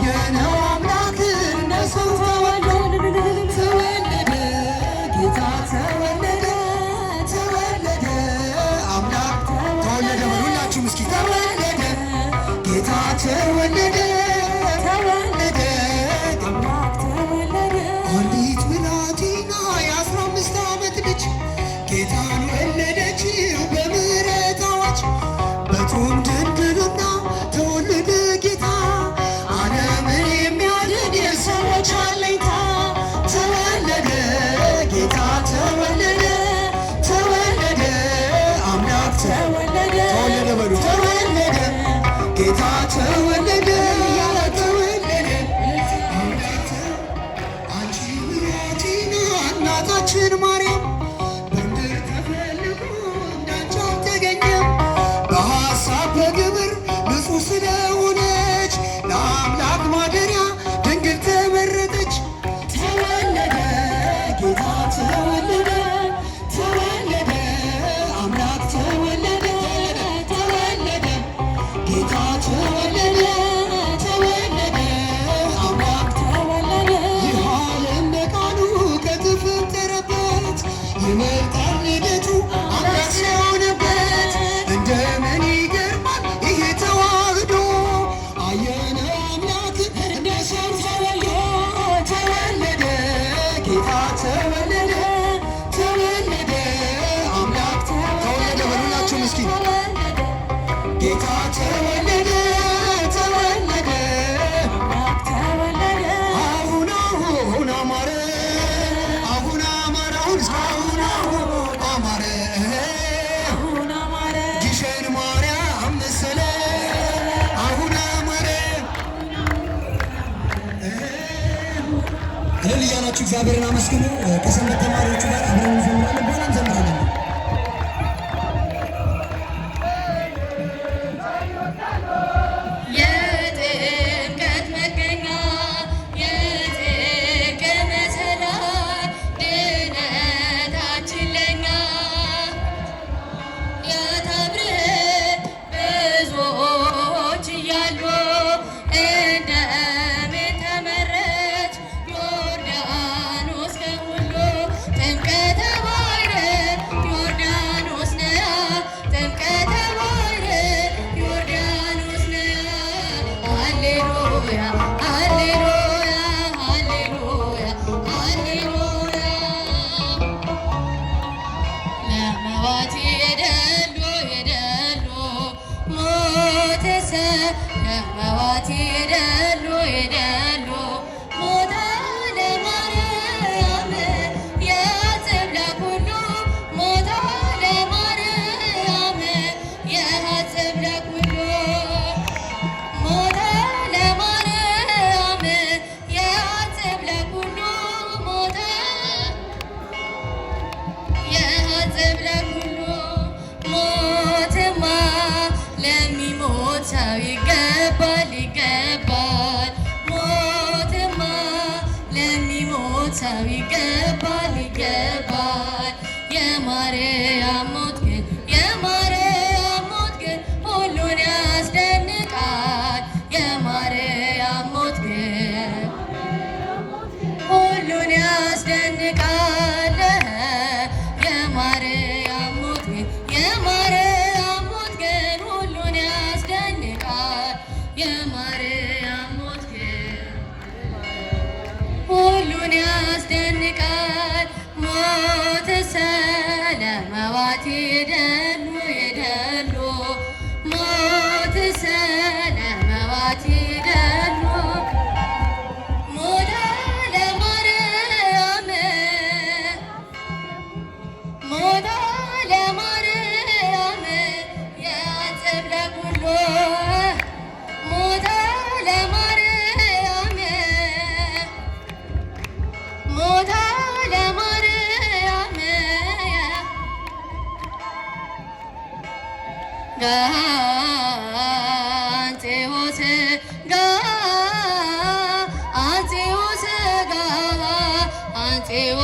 አየነው አምላክን ለሰው ተወለደ ተወለደ ጌታ ተወለደ ተወለደ አምላክ ተወለደ ሁላችሁም እስኪ ተወለደ ጌታ ተወለደ ተወለደ አምላክ ተወለደ አንዲት ብላቴና የ15 ዓመት ልጅ ጌታን ወለደችው በምሕረት አዋጅ በጡም ድንግልና ተወለደ ጌታ ዓለምን የሚያድን የሰዎች አለኝታ ተወለደ ጌታ ተወለደ ተወለደ አምላክ ተወለደ ተወለደ በሉ ተወለደ ጌታ ተወለደ ተወለደ አምላክ አንቺ ብላቴና እናታችን ማርያም በምድር ተፈልጎ እንዳንቺ አልተገኘም በሐሳብ በግብር ንጹሕ ስለሆነች ለአምላክ ማደሪያ ድንግል ተመረጠች ተወለደ ጌታ ተወለደ ተወለደ አምላክ ተወለደ ተወለደ ጌታ ተወለደ ተወለደ አምላክ ተወለደ ይህ ዓለም በቃሉ ከተፈጠረበት ይመጣል ልደቱ አምላክ ስለሆነበት እንደምን ይገርማል ይሄ ተዋህዶ አየነው አምላክ እንደ ሰው ተወልዶ ተወለደ ጌታ ተወለደ ተወለደ አምላክ ተወለደ በሉላችሁም እስኪ ጌታ ተወለደ ተወለደ አምላክ ተወለደ አሁን አሁን አማረ አሁን አማረ አሁን እስከ አሁን አሁን አማረ አሁን አማረ ግሸን ማርያም መሰለ አሁን አማረ እልል እያላችሁ እግዚአብሔርን አመስግኑ። ከሰንበት ተማሪዎቹ ጋር አብረን እንዘምራለን፣ በኋላ እንዘምራለን። የጥምቀት መገኛ የጽድቅ መሰላል ድነታችን ለኛ የታብርህ ብዙዎች እያሉ እንደምን ተመረች ዮርዳኖስ ከሁሉ ጥምቀተ ባሕር ዮርዳኖስ ነያ ጥምቀተ ባሕር ዮርዳኖስ ነያ ሃሌሉያ ሃሌሉያ ሃሌሉያ ሃሌሉያ ለመዋቲ የደሉ የደሉ ሞተሰ ለመዋቲ የደሉ የደሉ ሞተ ለማርያም የጽብለክ ሁሉ ሞተ ለማርያም የጽብለክ ሁሉ ሞተ ለማርያም የጽብለክ ሁሉ ሞተ የጽብለክ ሁሉ ሞትማ ለሚሞት ሰው ይገባል ይገባል ሞትማ ለሚሞት ሰው ይገባል ይገባል የማርያም ሞት ግን የማርያም ሞት ግን ሁሉን ያስደንቃል የማርያም ሞት ግን ሁሉን ያስደንቃል የማርያም ሞት ግን የማርያም ሞት ግን ሁሉን ያስደንቃል የማርያም ሞት ግን ሁሉን ያስደንቃል ሞትሰ ለመዋቲ የደሉ የደሉ ሞትሰ ለመዋቲ የደሉ ሞተ ለማርያም ሞተ ለማርያም የጽብለክ ሁሉ ሞተ ለማርያም ሞተ ለማርያም ጋንቴዎስ ጋንቴዎስ ጋንቴዎስ